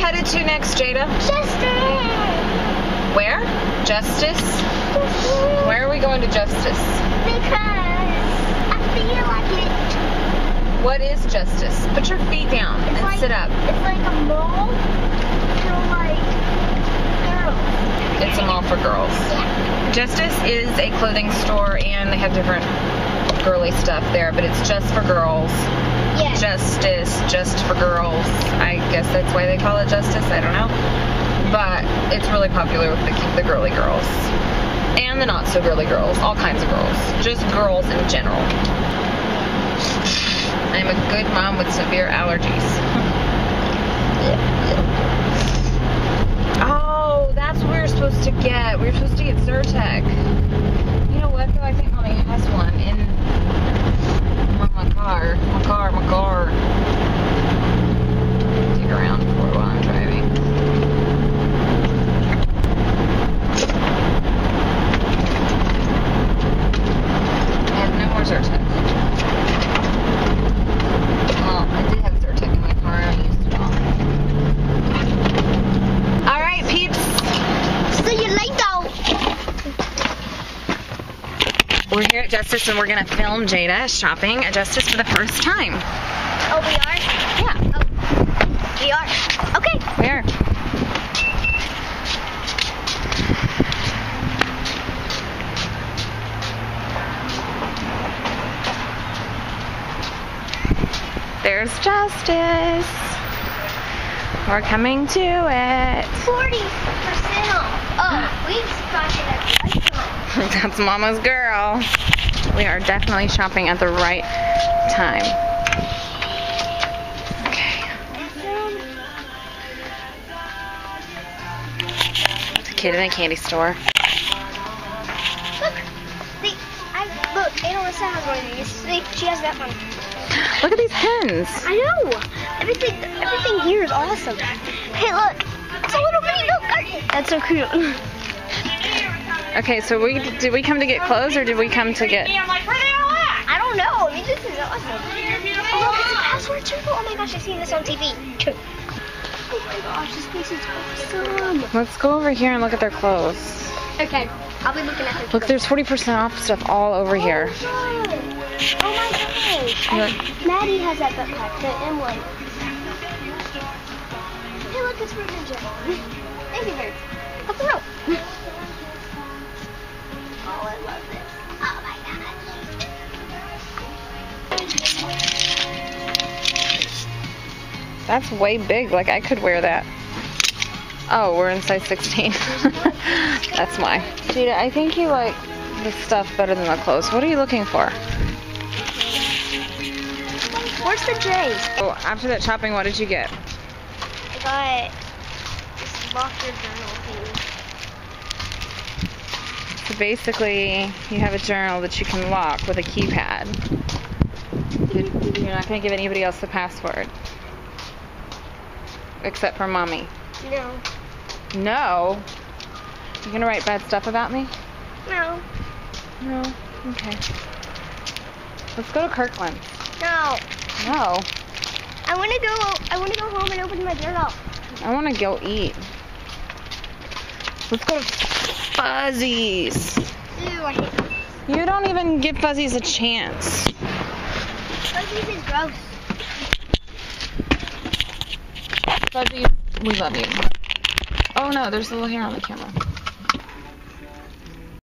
headed to next, Jada? Justice. Where? Justice? Where are we going to Justice? Because I feel like it. What is Justice? Put your feet down and like, sit up. It's like a mall for like girls. It's a mall for girls. Yeah. Justice is a clothing store and they have different girly stuff there, but it's just for girls. Yeah. Justice, just for girls. I guess that's why they call it Justice. I don't know. But it's really popular with the girly girls. And the not so girly girls. All kinds of girls. Just girls in general. I'm a good mom with severe allergies. Oh, that's what we were supposed to get. We were supposed to get Zyrtec. You know what, though? I think Mommy has one in my car. My car. Take around for while I'm driving. I have no more Zyrtec. Well, I did have Zyrtec in my car and I used it all. Alright, peeps. See you later. We're here at Justice and we're going to film Jada shopping at Justice for the first time. Oh, we are? Yeah. Oh, we are. Okay. We are. There's Justice. We're coming to it. 40% off. Oh, we spotted at the restaurant. That's Mama's girl. We are definitely shopping at the right time. Okay. It's a kid in a candy store. Look. Look, Annalisa has one of these. See, she has that one. Look at these pens. I know. Everything here is awesome. Hey, look. It's a little mini milk carton. That's so cute. Okay, so did we come to get clothes or did we come to get... I don't know. I mean, this is awesome. Oh, look, it's a password circle. Oh my gosh, I've seen this on TV. Oh my gosh, this place is awesome. Let's go over here and look at their clothes. Okay, I'll be looking at their Look, there's 40% off stuff all over here. Oh my gosh. Maddie has that backpack, the M1. Hey, look, it's for Ninja. Thank you, Bird. Up the rope. Oh, I love this. Oh my gosh. That's way big. Like, I could wear that. Oh, we're in size 16. That's why. Jada, I think you like the stuff better than the clothes. What are you looking for? Where's the J? Oh, after that shopping, what did you get? I got this locker journal thing. So basically, you have a journal that you can lock with a keypad. You're not going to give anybody else the password. Except for Mommy. No. No? You're going to write bad stuff about me? No. No? Okay. Let's go to Kirkland. No. No. I want to go home and open my journal. I want to go eat. Let's go to Fuzzies. Ew, I hate them. You don't even give Fuzzies a chance. Fuzzies is gross. Fuzzies, we love you. Oh no, there's a little hair on the camera.